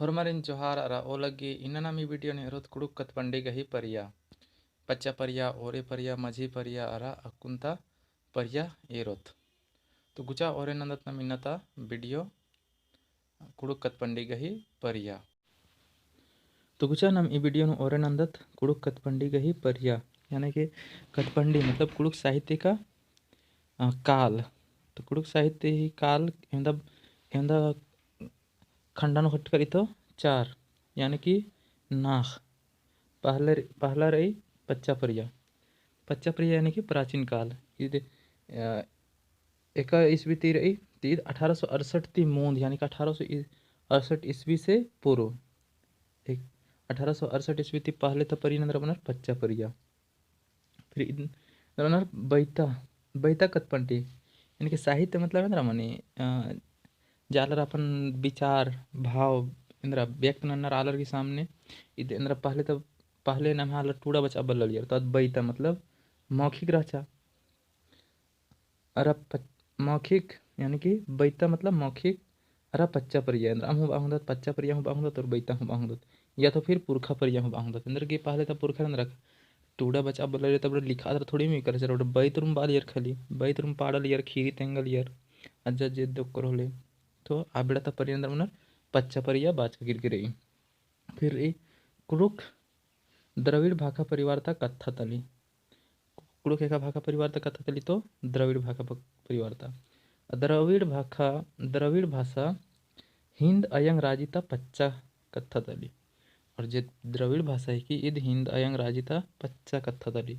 ಹೊರಮರಿನ್ ಜೋಹಾರ್ ಅರ ಓಲಗ್ಗಿ ಇನ್ನನಮಿ ವಿಡಿಯೋ ನೆರೊತ್ ಕುಡುಕ್ ಕತ್ ಪಂಡಿಗಹಿ ಪರಿಯ ಪಚ್ಚ ಪರಿಯ ಓರೆ ಪರಿಯ ಮझी ಪರಿಯ ಅರ ಅಕ್ಕುಂತ ಪರಿಯ ಏರೋತ್ तो गुचा ओरे नंदत नम इन्नता वीडियो कुड़ुक कत पंडिगही परिया तो गुचा नम ई वीडियो नु ओरे नंदत कुड़ुक कत पंडिगही परिया यानी कि कतपंडी मतलब कुड़ुक साहित्य का काल। तो कुड़ुक साहित्य ही काल एंदा एंदा खंडानु हट करी तो चार यानी कि नाख पहला रही पच्चा परिया यानी कि प्राचीन काल एक ईस्वी ती रही तीर 1868 ती मूंद यानी कि 1868 ईस्वी से पूर्व एक 1868 ईस्वी ती पहले तो परी नंदर बनर पच्चा परिया फिर बनर बैता कतपंटी यानी कि साहित्य मतलब इंद्रा मनी जालर अपन विचार भाव इंद्रा व्यक्त नन्नर आलर के सामने इंद्रा पहले नाम आलर टूड़ा बचा बल्लियर तो बैता मतलब मौखिक राचा अरा मौखिक यानी कि बैता मतलब मौखिक अरा पच्चा परिया इंद्रा हम बाहुंदत पच्चा परिया हूँ बाहुंदत और बैता हूँ बाहुंदत या तो फिर पुरखा परिया हूँ बाहुंदत इंद्र के पहले तो पुरखा इंद्रा टूड़ा बचा बल्लियर तब लिखा था थोड़ी में कर चलो बैतरुम बाल यार खाली बैतरुम पाड़ल यार खीरी तेंगल यार अज्जा जे दोक्कर होले तो आबिड़ता परियंद्र मनर पच्चा परिया बाचा गिरगिरई फिर कुड़ुक द्रविड़ भाषा परिवार था कत्था तली कुड़ुक एका भाषा परिवार था कत्था तली तो द्रविड़ भाषा परिवार था द्रविड़ भाषा हिंद अयंग राजिता पच्चा कत्था तली और जे द्रविड़ भाषा है कि इद हिंद अयंग राजिता पच्चा कत्था तली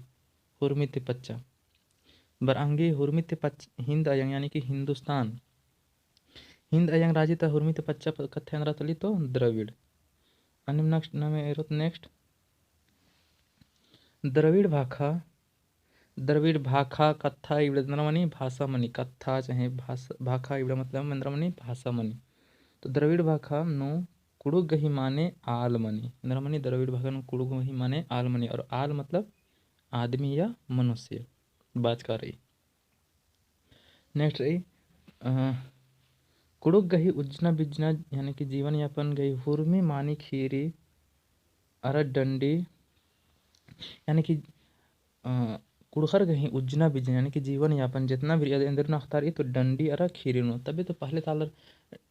हुर्मित पच्चा बरंगी हुर्मित हिंद अयंग यानी कि हिंदुस्तान हिंद अयंग राजिता हुर्मित पच्चा कथ्यांद्रा तली तो द्रविड़ अनिम नेक्स्ट नामे एरोत नेक्स्ट द्रविड़ भाखा कथा इवड़ा मनी भाषा मनी कथा चाहे भाखा इवड़ा मतलब मंद्र मनी भाषा मनी तो द्रविड़ भाखा नो कुड़ुक गही माने आल मनी इंद्र मनी द्रविड़ भाखा नो कुड़ुक गही माने आल मनी और आल मतलब आदमी या मनुष्य बात कर रही। नेक्स्ट रही कुड़ुक गही उजना बिजना यानी कि जीवन यापन गई हुर्मी मानी खीरी अरद डंडी यानी कि कुड़खर गही उजना बिजना यानी कि जीवन यापन जितना भी अंदर न अख्तार तो डंडी अरा खीरी नो तबे तो पहले तालर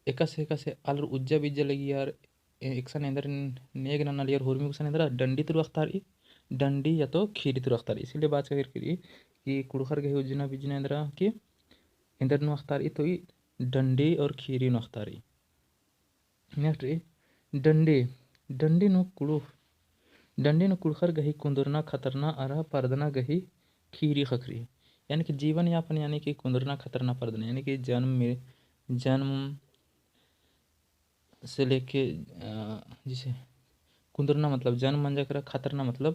एक से आलर उज्जा बिज्जा लगी यार एक सन अंदर नेग न यार हुर्मी कुसन अंदर डंडी तो अख्तार डंडी या तो खीरी तो अख्तार इसीलिए बात कर करी कि कुड़खर गही उजना बिजना अंदर कि इंदर नो अख्तार तो डंडी और खीरी नो अख्तारी। नेक्स्ट डंडी डंडी नो कुड़खर गही कुंदरना खतरना अरा पर्दना गही खीरी खखरी यानी कि जीवन यापन यानी कि कुंदरना खतरना पर्दना यानी कि जन्म से लेके जिसे कुंदरना मतलब जन्म मंजा करा खतरना मतलब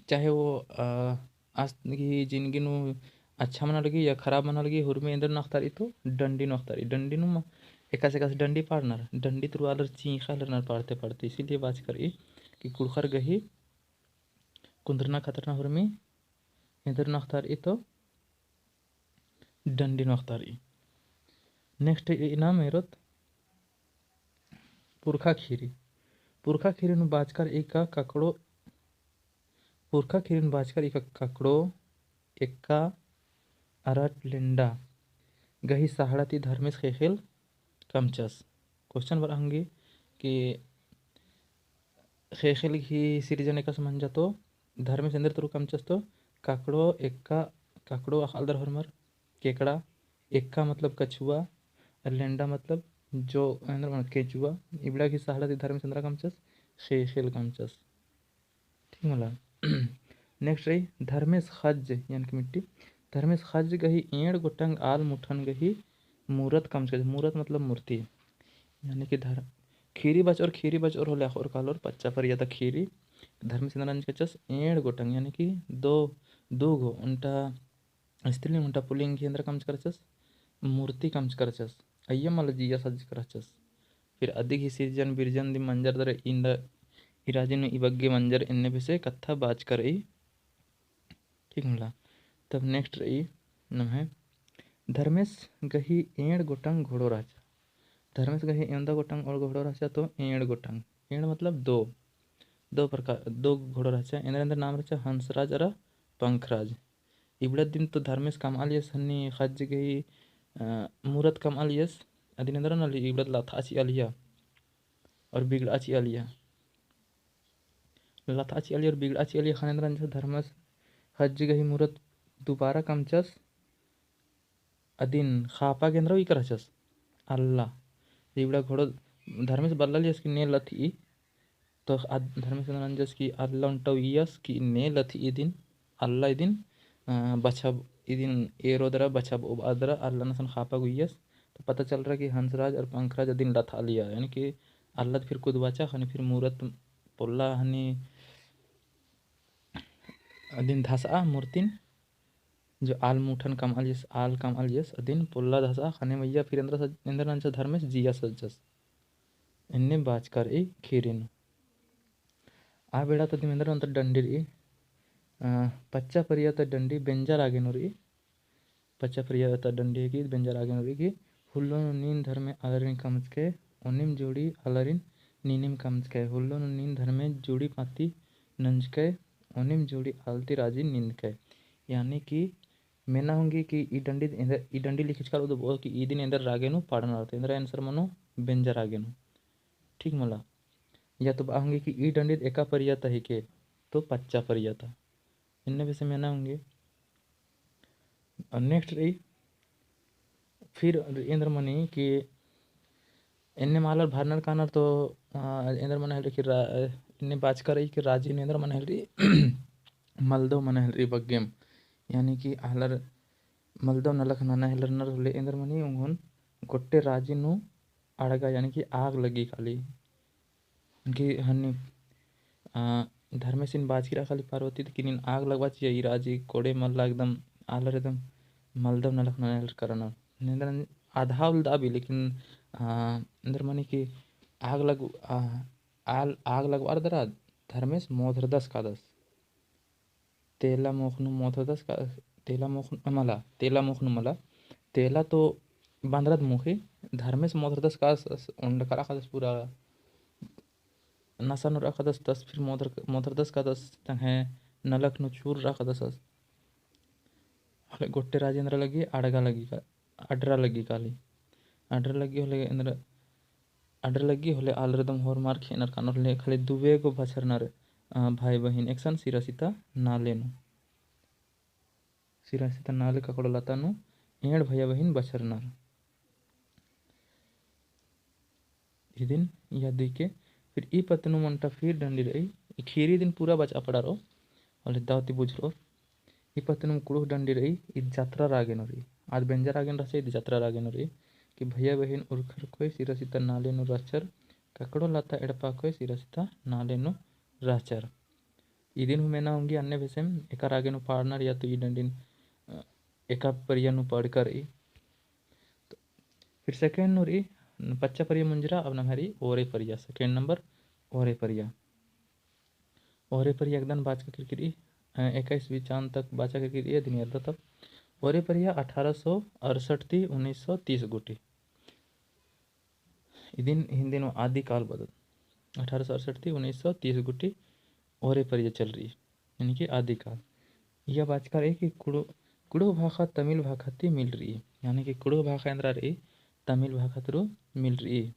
चाहे वो आज की जिंदगी नु अच्छा मना लगी या खराब मना लगी हुर्मे इंदर नख्तारी तो डंडी नख्तारी डंडी नु एकास एकास डंडी पाड़नर डंडी तो आलर चीखा लरनर पाड़ते पाड़ते इसीलिए बात करी कि कुड़खर गही कुंदरना खतरना हुर्मी इंदर नख्तारी तो डंडी नख्तारी। नेक्स्ट इनाम मेरत पुरखा खीरी नु बाजकर एक ककड़ो पुरखा खीरी नु बाजकर एक ककड़ो एक्का अरट लिंडा गही सहाड़ती धर्मेश खेखेल कमचस क्वेश्चन बरहंगी कि खेखेल ही सिरिजन एक समझ तो धर्मेश अंदर तरु कमचस तो काकड़ो एक्का काकड़ो अखालदर हरमर केकड़ा एक्का मतलब कछुआ और लेंडा मतलब जो अंदर केचुआ इबड़ा की सहाड़ती धर्मेश अंदर कमचस खेखेल कमचस ठीक मला। नेक्स्ट रही धर्मेश खज यानी कि मिट्टी धर्मेश खज गही एड़ गोटंग आल मुठन गही मूरत कमचस मूरत मतलब मूर्ति यानी कि खीरी बच और होले और कालोर पच्चा पर या खीरी धर्मेश अंदर कचस एड़ गोटंग यानी कि दो गो उनटा स्त्रीलिंग उनटा पुल्लिंग के अंदर कमच करचस मूर्ति कमच करचस अय्यम मल जिया सज करचस फिर अधिक ही सिरजन बिरजन दि मंजर दर इंद इराजिन इबग्गे मंजर इन्ने भी से कत्था बाज कर रही ठीक मिला। तब नेक्स्ट रही नम है धर्मेश गही एड़ गोटंग घोड़ो राजा धर्मेश गही एंदा गोटांग और घोड़ो रचा तो एड़ गोटांग। एड़ मतलब दो, दो प्रकार दो घोड़ो रचा एंदर अंदर नाम रचा हंसराज और पंखराज। इबड़ा दिन तो धर्मेश कम आलियस हन्नी खज गई मूरत कम आलियस अदिन अंदर न इबड़ा लाथाची आलिया और बिगड़ाची आलिया। लाथाची आलिया और बिगड़ाची आलिया खाने अंदर धर्मेश खज गई मूरत दोबारा कमचस अदिन खापा गेंद्र इकरचस अल्लाह इबड़ा घोड़ो धर्मेश बल्लालियस की ने लथी तो धर्मेश अंजस की अल्लाह उंटव इयस की ने लथी इदिन अल्लाह इदिन बछब इदिन एरोदरा बछब उबादरा अल्लाह नसन खापा गुइयस। तो पता चल रहा कि हंसराज और पंखराज अदिन लथा लिया यानी कि अल्लाह फिर कुद बचा हनी फिर मूरत पोल्ला हनी अदिन धसा मूर्तिन जो आल मुठन कम आलियस आल कम आलियस अदिन पोल्ला धसा खने मैया फिर इंद्र अंश धर्मेश जिया सज्जस इन्ने बाचकर ए खीरिन आ बेड़ा तो दिमेंद्र अंतर डंडी री पच्चा परियत डंडी बेंजार आगे नुरी पच्चा परियत डंडी की बेंजार आगे नुरी की हुल्लो नीन धर्मे अलरिन कमचके ओनिम जोड़ी अलरिन नीनिम कमचके हुल्लो नीन धर्मे जोड़ी पाती नंजके ओनिम जोड़ी आलती राजी नींदके। यानी कि मैं ना होंगी कि ई डंडी लिखिच कर तो बोल कि ई दिन इंदर रागेनु पाड़ना रहते इंदर आंसर मनो बेंजार आगेनु ठीक मला या तो होंगे कि ई डंडी एका परियत है के तो पच्चा परियत इनने वैसे मैं ना होंगे। नेक्स्ट रही फिर इंद्र मनी कि इन्ने मालर भरनर कानर तो इंद्र मन हेल कि इन्ने बाज कर कि राजी इंद्र मन हेल रही मलदव मन हेल रही बग्गेम यानी कि आलर मलदव नलक नाना हेलर नर होले इंद्र मनी उंगन गोट्टे राजी नु अड़गा यानी कि आग लगी खाली कि हन्नी धर्मेसिन बाज की खाली पार्वती तो किनिन आग लगवा चाहिए राजी कोड़े मल्ला एकदम आलर एकदम मलदव नलक नाना हेलर करना इंद्र आधा उल्दा भी लेकिन इंद्र मनी की आग लग आग लगवार दरा धर्मेश मोधरदस कादस तेला मोखनु मोधरदस का तेला मोखनु मला तेला तो बांद्रद मुखी धर्मेश मोधरदस का उंड करा कादस पूरा नसा नुरा कादस दस फिर मोधरदस कादस तंगे नलक नु चूर रा कादस गोट्टे राजेंद्र लगी अड़गा लगी अडरा लगी काली अडर लगी होले इंद्र अडर लगी होले आलरदम होर मार खेनर कानर ले खाली दुबे गो बछरनर भाई बहिन एकसन सिरासिता नालेनु सिरासिता नाले ककड़ो लतानु एड़ भैया बहिन बछरनर इदिन या दिके फिर ई पतनु मंटा फिर डंडी रही खीरी दिन पूरा बचा पड़ा रो होले दावती बुझ रो ई पतनु कुड़ुह डंडी रही ई जात्रा रागे नो रही आज बेंजर आगे रही ई जात्रा रागे नो रही कि भैया बहिन उर्खर कोई सिरासिता नालेनु राचर ककड़ो लता एड़पा कोई सिरासिता नालेनु राचर ई दिन में ना होंगी अन्य वैसे एका रागे नु पाड़नर या तो ई डंडिन एका परिया नु पढ़ कर तो फिर सेकेंड नु रही पच्चा परिया मुंजरा अब नम्हरी ओरे परिया सेकेंड नंबर ओरे परिया एकदम बाज का किरकिरी 21वीं चांद तक बाचा किरकिरी दिन अर्धा तक ओरे परिया 1868 थी 1930 गुटी इदिन हिंदी नो आदि काल बदल 1868 थी 1930 गुटी ओरे परिया चल रही यानी कि आदि काल यह बाजकर है कि कुड़ो भाषा तमिल भाषा थी मिल रही है यानी कि कुड़ो भाषा अंदर रही तमिल भाषा थ्रू मिल रही है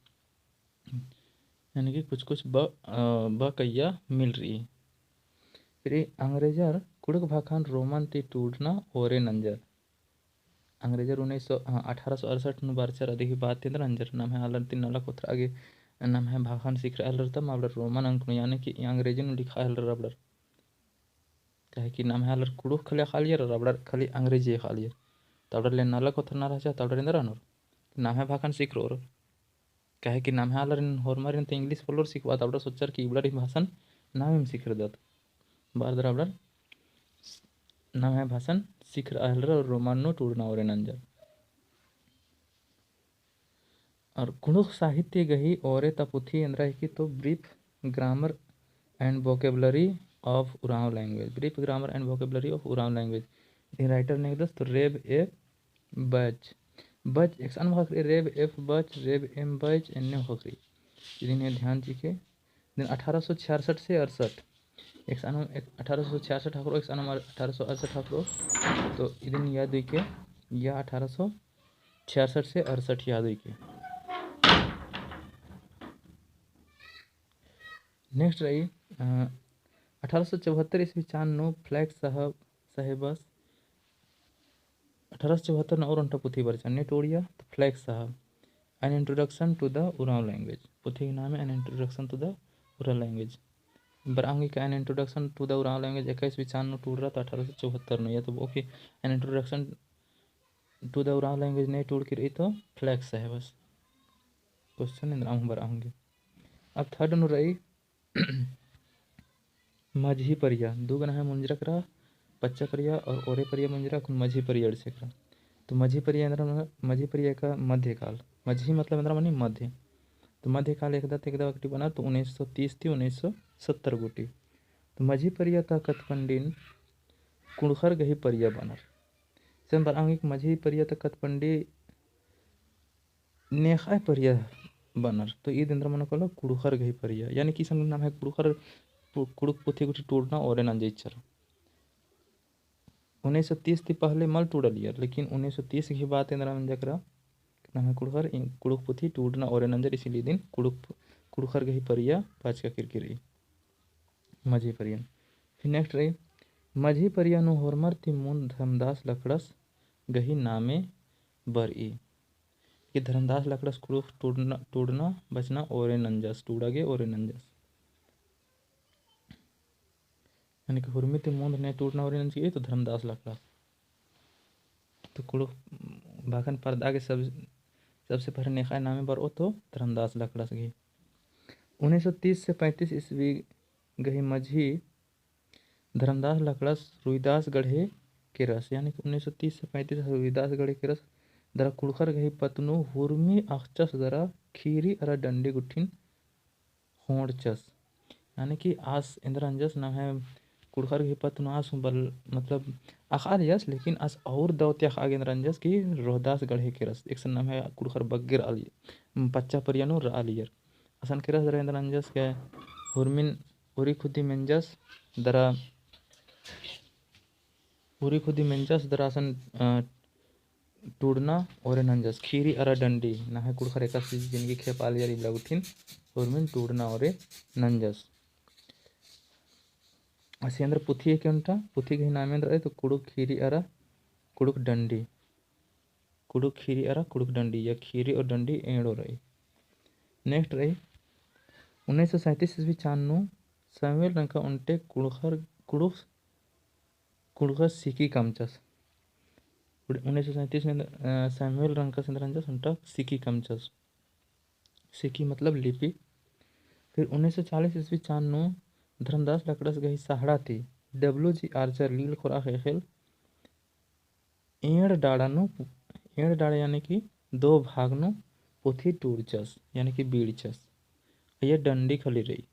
यानी कि कुछ कुछ ब कैया मिल रही है। फिर अंग्रेजर कुड़क भाखान रोमन ती टूटना ओरे नंजर अंग्रेजर 1868 नु बारचर अधिक बात तेंद्र अंजर नाम है आलर तीन नला कोथरा आगे नाम है भाखान सीख रहा है तब आलर रोमन अंक यानी कि अंग्रेजी नु लिखा है रबड़र कहे कि नाम है आलर कुड़ुक खले खालियर रबड़र खाली अंग्रेजी खालियर तबड़र ले नला कोथरा ना रहा तबड़र इंदर अनोर नाम है भाखान सीख रो कहे कि नाम है आलर होरमार तो इंग्लिश बोलोर सीखवा तबड़र सोचर कि इबड़र भाषण नाम हम सीख रहे बार दराबड़र नाम है भाषण सीख रहा और रोमान नो टूटना और नंजर और कुणुक साहित्य गही और तपुथी अंदर की तो brief grammar and vocabulary of Oraon language brief grammar and vocabulary of Oraon language the writer ने दस तो रेब ए बैच बच एक सान भाग रेब एफ बच रेब एम बच एन भागरी इन्हें ध्यान दीजिए। दिन 1866 से 68 एक सान 1866 हाकरो एक सान 1868 हाकरो तो इदिन याद हुई के या 1866 से 68 याद हुई के। नेक्स्ट रही 1874 ईस्वी चांदनो फ्लैग साहेबस 1874 और अंटा पुथी बरचा नेटोरिया तो फ्लैग साहब an introduction to the Oraon language पुथी के नाम है an introduction to the Oraon language बरांगी का an introduction to the Oraon language 21वीं चांदनो टूट रहा था 1874 में या तो okay an introduction to the Oraon language नहीं टूट की रही तो फ्लैग साहेबस क्वेश्चन इंद्रा बरांगी। अब थर्ड नु रही माझी परिया दो गना है मुंजरा करा पच्चा परिया और ओरे परिया मुंजरा माझी परिया से करा तो माझी परिया माझी परिया का मध्यकाल माझी मतलब इंद्रा मनी मध्य तो मध्यकाल एकदा गोटी बना तो 1930 थी 1970 गोटी तो माझी परिया था कथपंडिन कुणखर गही परिया बनर सेम बरांगिक माझी परिया था कथपंडी नेखाय परिया बनर तो ईद इंद्र मन कलो कुड़खर गही परिया यानी कि संग नाम है कुड़खर कुड़ुक पुथी गुटी टूटना और नंजेचर 1930 थी पहले मल टूटल यार लेकिन 1930 की बात इंद्रा मन जकरा नाम है कुड़खर कुड़ुक पुथी टूटना और नंजर इसीलिए दिन कुड़खर गही परिया पाँच का किरकिरी माझी परियन। फिर नेक्स्ट रही माझी परिया नु होरमर ती मुन धर्मदास लकड़स गही नामे बरई कि धर्मदास लकड़स कुड़ुक टूटना बचना और नंजस टूड़ागे और नंजस यानी कि हुरमित मुंद ने टूटना और नंज तो धर्मदास लकड़स तो कुड़ुक भाखन पर्दा के सबसे पहले नेखाए नामे बर ओ तो धर्मदास लकड़स गई 1930 से 35 ईस्वी गही माझी धर्मदास लकड़स रुईदास गढ़े के रस यानी कि 1930 से 35 रुईदास गढ़े के रस दरा कुड़खर गही पतनु हुरमी अक्षस दरा खीरी अरा डंडी गुठिन होड़चस यानी कि आस इंद्रांजस नाम है कुड़खर गही पतनु आस बल मतलब आखा यस लेकिन आस और दौत्या आगे इंद्रांजस की रोहदास गढ़े के रस एक नाम है कुड़खर बग्गिर आली पच्चा परियानु आलियर असन के रस दरा इंद्रांजस के हुरमिन उरी खुदी मेंजस दरा पूरी खुदी मेंजस दरासन टूडना और नंजस खीरी अरा डंडी ना है कुड़खर एक जिनकी खेप आलियर इबला उठिन और में टूडना और नंजस ऐसे अंदर पुथी है क्यों पुथी के नाम रहे तो कुड़ुक खीरी अरा कुड़ुक डंडी कुड़ुक खीरी अरा कुड़ुक डंडी या खीरी और डंडी एड़ो रही। नेक्स्ट रही 1937 ईस्वी चांदनो सैमुअल रंग का उनटे कुड़ुक सिकी कमचस 1937 में सैमुअल रंग का सिंदरंजस उनटा सिकी कमचस सिकी मतलब लिपि। फिर 1940 ईस्वी चांदनो धर्मदास लकड़स गही सहाड़ा थी WG आर्चर लील खुरा खेल एड़ डाड़ा यानी कि दो भाग नो पुथी टूरचस यानी कि बीड़चस ये डंडी खली रही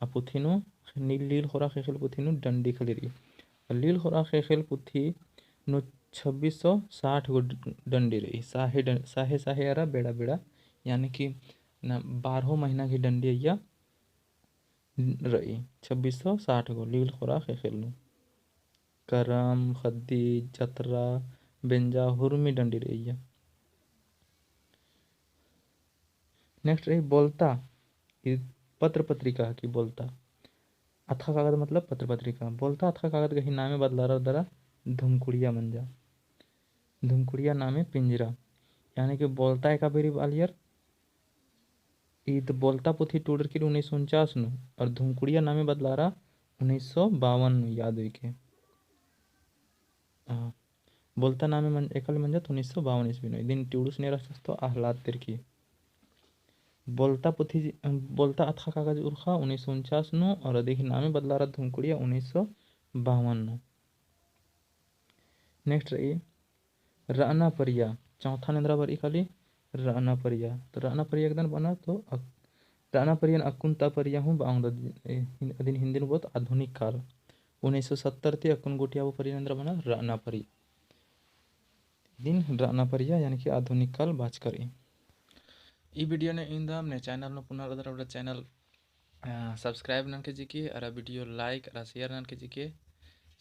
आ पुथी नो लील खुरा खेल पुथी नो डंडी खली रही लील खुरा खेल पुथी नो 2660 गो डंडी रही साहे अरा बेड़ा बेड़ा यानी कि 12 महीना की डंडी या रही 2660 गो लील खुरा खेल करम खद्दी जतरा बेंजा हुरमी डंडी रही है। नेक्स्ट रही बोलता पत्र पत्रिका की बोलता अथा कागज मतलब पत्र पत्रिका बोलता अथा कागज गही नामे बदला दरा धुमकुड़िया मंजा धुमकुड़िया नामे पिंजरा यानी कि बोलता है का बेरी बालियर ईद बोलता पुथी टूडर की 1949 नु और धुमकुड़िया नामे बदला रहा 1952 याद हुई के बोलता नामे एकल मंजत 1952 ईस्वी नो दिन ट्यूडुस ने रस तो आहलाद तिरकी बोलता पुथी बोलता अथा कागज उर्खा 1949 नो और देखी नामे बदला रहा धुमकुड़िया 1952 नो। नेक्स्ट रही राना परिया चौथा निंद्रा बर इकाली राना परिया तो राना परिया एकदम बना तो राना परियन अकुंता परिया हूँ बांग दिन हिंदी में बहुत आधुनिक काल 1970 ते अकुन गोटिया वो परिया निंद्रा बना राना परिया। दिन राना परिया यानी कि आधुनिक काल बाच करी ಈ ವಿಡಿಯೋನ ಇಂದ ने चैनल नो पुनः ಅದರ चैनल सब्सक्राइब नन के जिके और वीडियो लाइक और शेयर नन के जिके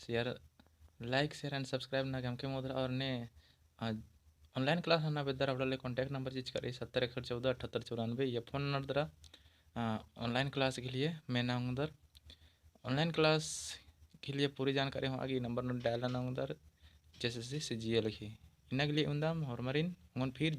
share like share and subscribe ना गम के मोदर और ने ऑनलाइन क्लास ना बेदर अपने कॉन्टैक्ट नंबर चीज करी 70 114 78 94 ये फोन नंबर द्वारा ऑनलाइन क्लास के लिए मैं ना उधर ऑनलाइन क्लास के लिए पूरी जानकारी हो आगे नंबर डायल ना उधर जैसे सी जी लिखी इन्ना के लिए उन्दाम और मरीन फिर